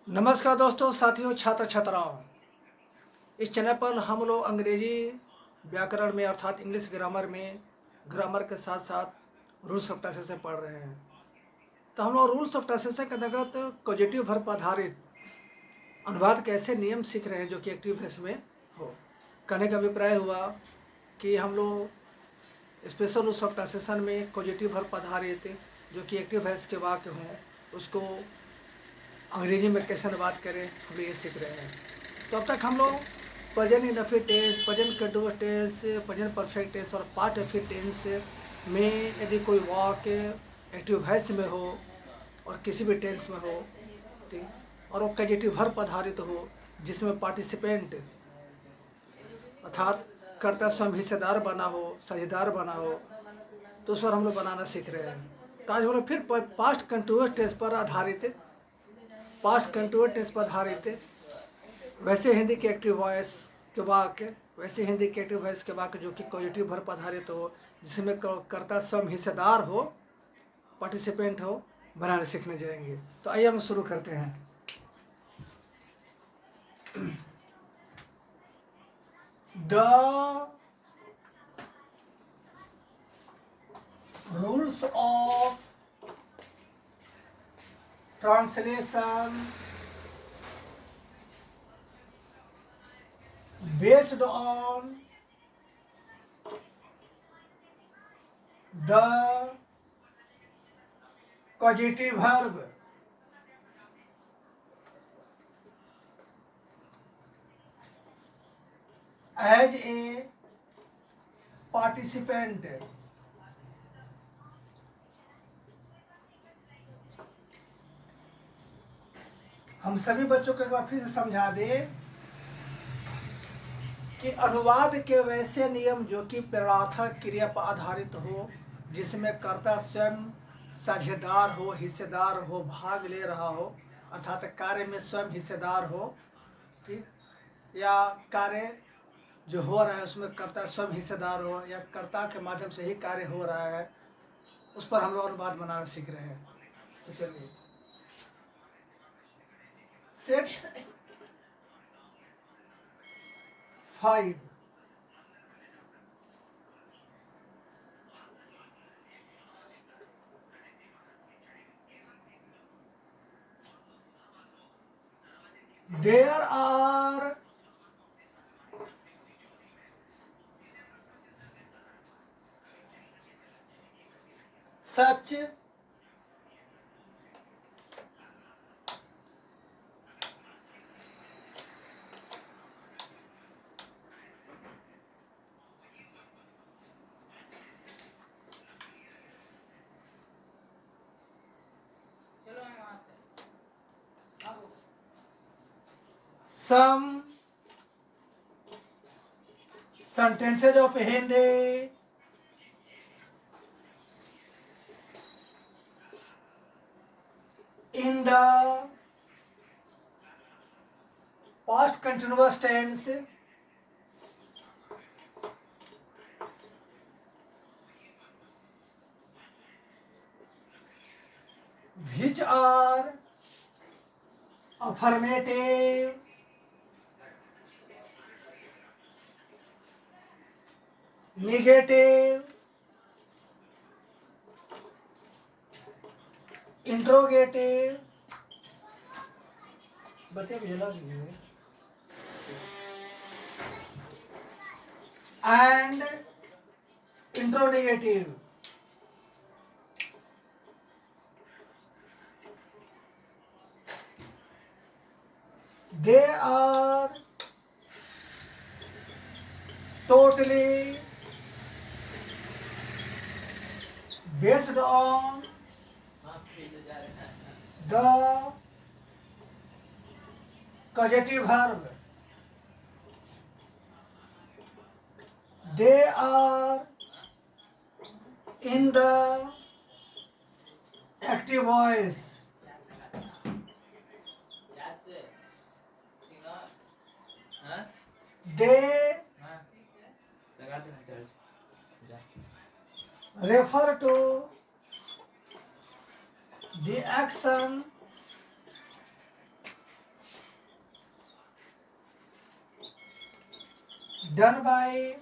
नमस्कार दोस्तों, साथियों, छात्र छात्राओं। इस चैनल पर हम लोग अंग्रेजी व्याकरण में अर्थात इंग्लिश ग्रामर में ग्रामर के साथ साथ रूल्स ऑफ ट्रांसलेशन पढ़ रहे हैं। तो हम लोग रूल्स ऑफ ट्रांसलेशन के अंतर्गत पॉजिटिव वर्ब आधारित अनुवाद के ऐसे नियम सीख रहे हैं जो कि एक्टिव वॉइस में हो। कहने का अभिप्राय हुआ कि हम लोग स्पेशल रूल्स ऑफ ट्रांसलेशन में पॉजिटिव वर्ब आधारित जो कि एक्टिव वॉइस के वाक्य हों उसको अंग्रेजी में कैसे अनुवाद करें, हम ये सीख रहे हैं। तो अब तक हम लोग present indefinite tense, present continuous tense, present perfect tense और पास्ट परफेक्ट टेंस में यदि कोई वाक्य एक्टिव वॉइस में हो और किसी भी टेंस में हो, ठीक, और वो पॉजिटिव वर्ब आधारित हो जिसमें पार्टिसिपेंट अर्थात कर्ता स्वयं हिस्सेदार बना हो, साझेदार बना हो, तो उस पर हम लोग बनाना सीख रहे हैं। तो आज हम लोग फिर पास्ट कंटीन्यूअस टेंस पर आधारित पास्ट कंटीन्यूअस टेंस पर आधारित वैसे हिंदी के एक्टिव वॉइस के वाक्य वैसे हिंदी के एक्टिव वॉइस के वाक्य जो कि पॉजिटिव वर्ब पर आधारित हो, जिसमें कर्ता स्वयं हिस्सेदार हो, पार्टिसिपेंट हो, बनाने सीखने जाएंगे। तो आइए हम शुरू करते हैं। The rules of translation based on the causative verb as a participant हम सभी बच्चों को एक बार फिर से समझा दें कि अनुवाद के वैसे नियम जो कि प्रेरणार्थक क्रिया पर आधारित हो, जिसमें कर्ता स्वयं साझेदार हो, हिस्सेदार हो, भाग ले रहा हो, अर्थात कार्य में स्वयं हिस्सेदार हो, ठीक, या कार्य जो हो रहा है उसमें कर्ता स्वयं हिस्सेदार हो या कर्ता के माध्यम से ही कार्य हो रहा है, उस पर हम लोग अनुवाद बनाना सीख रहे हैं। तो चलिए, set 5 there are such some sentences of Hindi in the past continuous tense which are affirmative, negative, interrogative, and interrogative. They are totally based on the causative verb. They are in the active voice. They refer to the action done by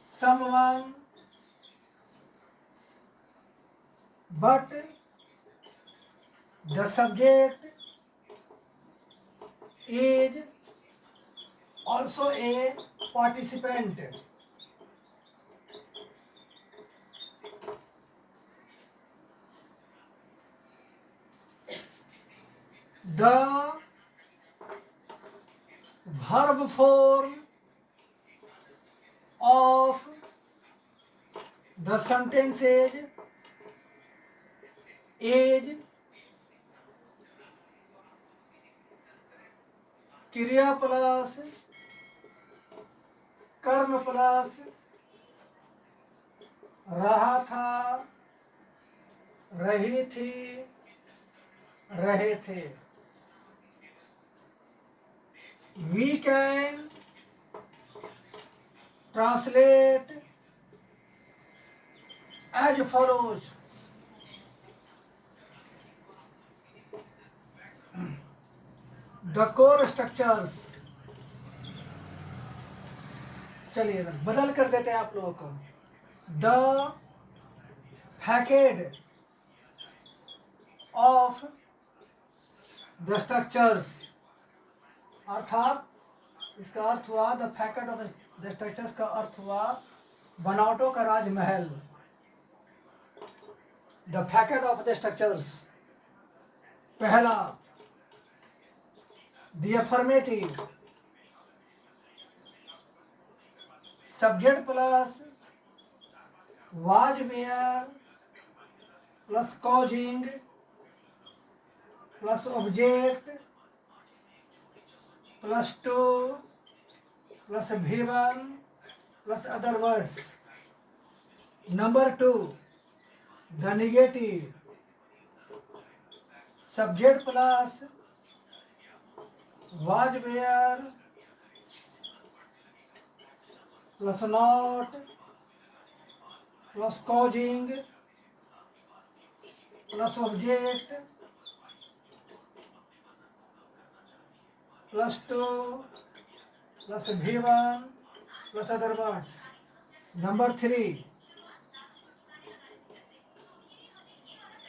someone, but the subject is also a participant. The verb form of the sentence is क्रिया plus कर्म plus रहा था, रही थी, रहे थे. We can translate as follows. The core structures. चलिए बदल कर देते हैं आप लोगों को. The facade of the structures, अर्थात इसका अर्थ हुआ the facet of the structures का अर्थ हुआ बनावटों का राजमहल. The facet of the structures. पहला the affirmative. Subject plus was were plus causing plus object plus to plus V1 plus other words. Number 2 the negative. Subject plus was were plus not plus causing plus object plus 2 plus V1 plus other words. Number 3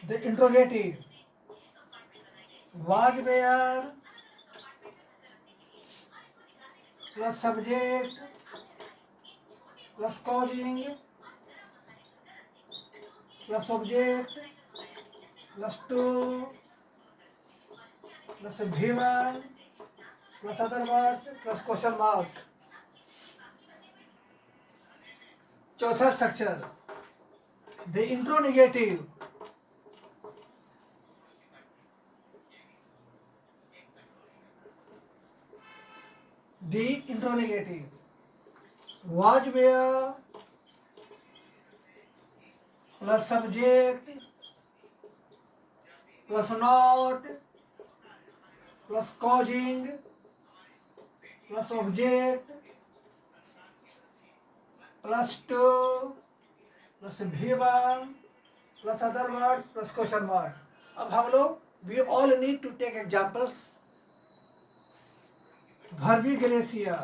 the interrogative. Was were plus subject plus causing plus object plus 2 plus V1 plus other words plus question mark. चौथा structure the interronegative. The interronegative. Was were plus subject plus not plus causing plus object plus 2 plus V1 plus other words plus question mark. अब हम लोग we all need to take examples. भर्वी ग्रेसिया.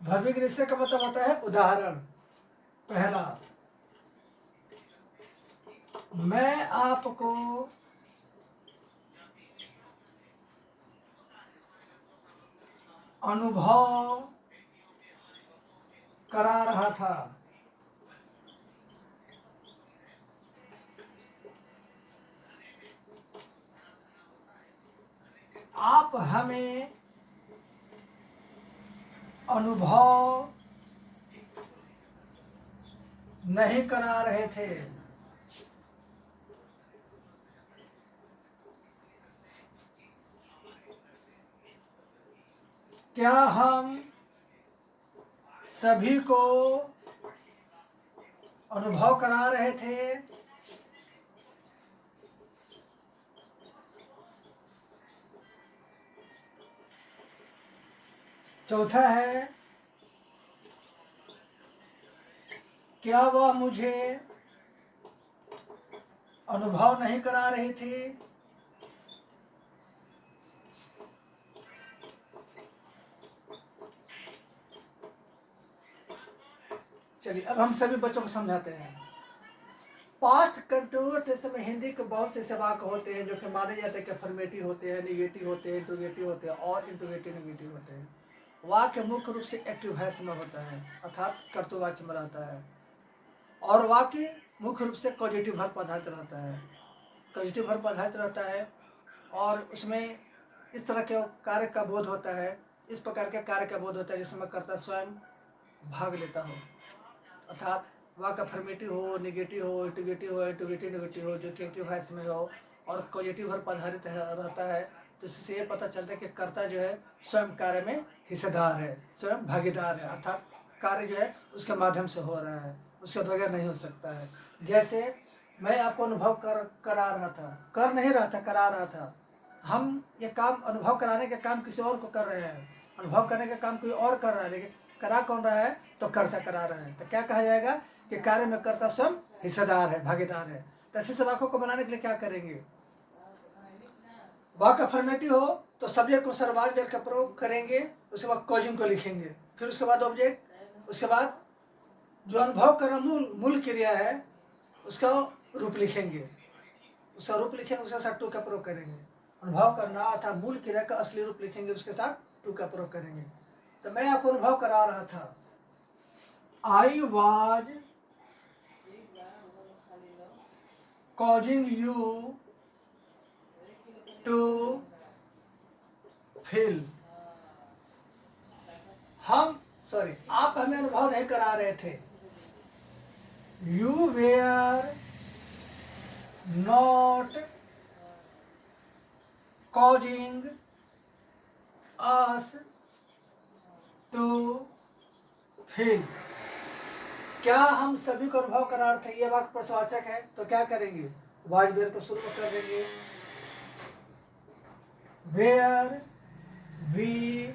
भर्वी ग्रेसिया का मतलब होता है उदाहरण. पहला मैं आपको अनुभव करा रहा था. आप हमें अनुभव नहीं करा रहे थे. क्या हम सभी को अनुभव करा रहे थे? चौथा है क्या वह मुझे अनुभव नहीं करा रही थी? चलिए अब हम सभी बच्चों को समझाते हैं। पास्ट कंटिन्यूअस टेंस में हिंदी के बहुत से वाक्य होते हैं जो कि माने जाते हैं कि अफर्मेटिव होते हैं, निगेटिव होते हैं, इंट्रोगेटिव होते हैं और इंट्रोगेटिव नेगेटिव होते हैं। वाक्य मुख्य रूप से एक्टिव वॉइस में होता है अर्थात कर्तव्यवाची में रहता है, और वाक्य मुख्य रूप से पॉजिटिव वर्ब पर आधारित रहता है। पॉजिटिव वर्ब पर आधारित रहता है और उसमें इस तरह के कार्य का बोध होता है, इस प्रकार के कार्य का बोध होता है जिसमें कर्ता स्वयं भाग लेता हो, अर्थात वाक्य अफर्मेटिव हो, निगेटिव हो, इंट्रोगेटिव हो, इंट्रोगेटिव नेगेटिव हो, जो कि एक्टिव वॉइस में हो और पॉजिटिव वर्ब पर आधारित रहता है। तो इससे ये पता चलता है कि कर्ता जो है स्वयं कार्य में हिस्सेदार है, स्वयं भागीदार है, अर्थात कार्य जो है उसके माध्यम से हो रहा है, उसके बगैर नहीं हो सकता है। जैसे मैं आपको अनुभव करा रहा था, कर नहीं रहा था, करा रहा था। हम ये काम अनुभव कराने का काम किसी और को कर रहे हैं, अनुभव करने का काम कोई और कर रहा है, लेकिन करा कौन रहा है? तो कर्ता करा रहा है। तो क्या कहा जाएगा कि कार्य में कर्ता स्वयं हिस्सेदार है, भागीदार है। तो ऐसे वाक्यों को बनाने के लिए क्या करेंगे? वाक्य अफर्मेटिव हो तो सब्जेक्ट को सर्वनाम का प्रयोग करेंगे, उसके बाद कॉजिंग को लिखेंगे, फिर उसके बाद ऑब्जेक्ट, उसके बाद जो अनुभव करना मूल क्रिया है उसका रूप लिखेंगे, उसका रूप लिखेंगे, उसके साथ टू का प्रयोग करेंगे। अनुभव करना अर्थात मूल क्रिया का असली रूप लिखेंगे, उसके साथ टू का प्रयोग करेंगे। तो मैं आपको अनुभव करा रहा था, I was causing you to feel. आप हमें अनुभव नहीं करा रहे थे। You were not causing us to feel. क्या हम सभी को अनुभव करा रहे थे? ये वाक्य प्रश्नवाचक है, तो क्या करेंगे? वाज वेयर को शुरू में कर देंगे। Were we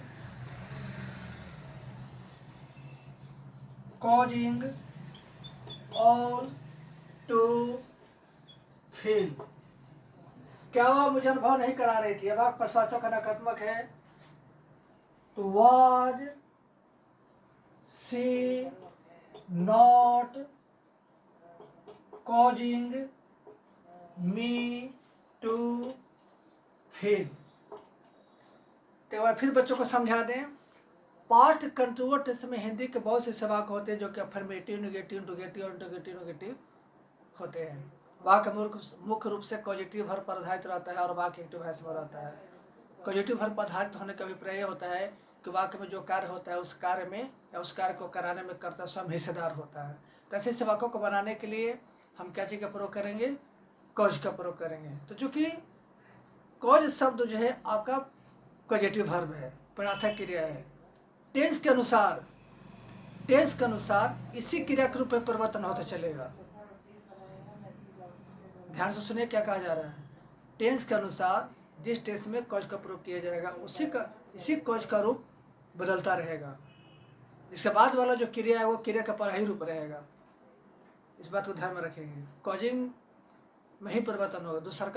causing all to feel. क्या वह मुझे अनुभव नहीं करा रही थी? वाक्य प्रश्नवाचक का नकारात्मक है, तो was she not causing me to feel. तो फिर बच्चों को समझा दें। पास्ट कंट्रोवर्ट टेंस में हिंदी के बहुत से वाक्य होते हैं जो कि अफर्मेटिव, नेगेटिव, इंट्रोगेटिव और इंट्रोगेटिव नेगेटिव होते हैं। वाक्य मुख्य रूप से पॉजिटिव वर्ब पर आधारित रहता है और वाक्य एक्टिव वॉइस में रहता है। पॉजिटिव वर्ब पर आधारित होने का अभिप्राय होता है कि वाक्य में जो कार्य होता है उस कार्य में या उस कार्य को कराने में कर्ता स्वयं हिस्सेदार होता है। तो ऐसे वाक्यों को बनाने के लिए हम क्या चीज़ का प्रयोग करेंगे? कॉज का प्रयोग करेंगे। तो चूंकि कॉज शब्द जो है आपका पॉजिटिव वर्ब है, प्रणार्थक क्रिया है, टेंस के अनुसार इसी क्रिया के रूप में परिवर्तन होता चलेगा। ध्यान से सुनिए क्या कहा जा रहा है। टेंस के अनुसार जिस टेंस में कॉज का प्रयोग किया जाएगा इसी कॉज का रूप बदलता रहेगा। इसके बाद वाला जो क्रिया है वो क्रिया का पहला ही रूप रहेगा। इस बात को ध्यान में रखेंगे। कॉजिंग में ही परिवर्तन होगा। दूसर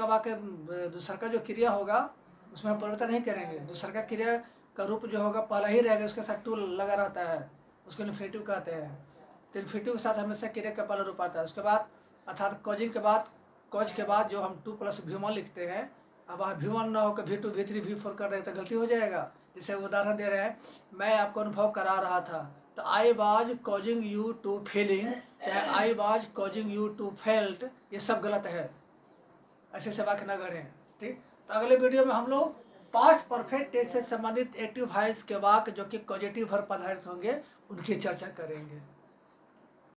का जो क्रिया होगा उसमें हम परिवर्तन नहीं करेंगे। दूसर का क्रिया का रूप जो होगा पहला ही रहेगा, उसके साथ टू लगा रहता है, उसको इन्फिनेटिव कहते हैं। तो इन्फिनेटिव के साथ हमेशा क्रिया का पहला रूप आता है। उसके बाद अर्थात कॉज के बाद जो हम 2 + V1 लिखते हैं, अब वहाँ V1 ना होकर V2, V3, V4 कर रहे तो गलती हो जाएगा। जैसे उदाहरण दे रहे हैं, मैं आपको अनुभव करा रहा था, तो I was causing you to feeling, चाहे I was causing you to felt, ये सब गलत है। ऐसे वाक्य न गढ़ें। ठीक, तो अगले वीडियो में हम लोग पास्ट परफेक्ट टेंस से संबंधित एक्टिव वॉइस के वाक्य जो कि पॉजिटिव वर्ब पर आधारित होंगे उनकी चर्चा करेंगे।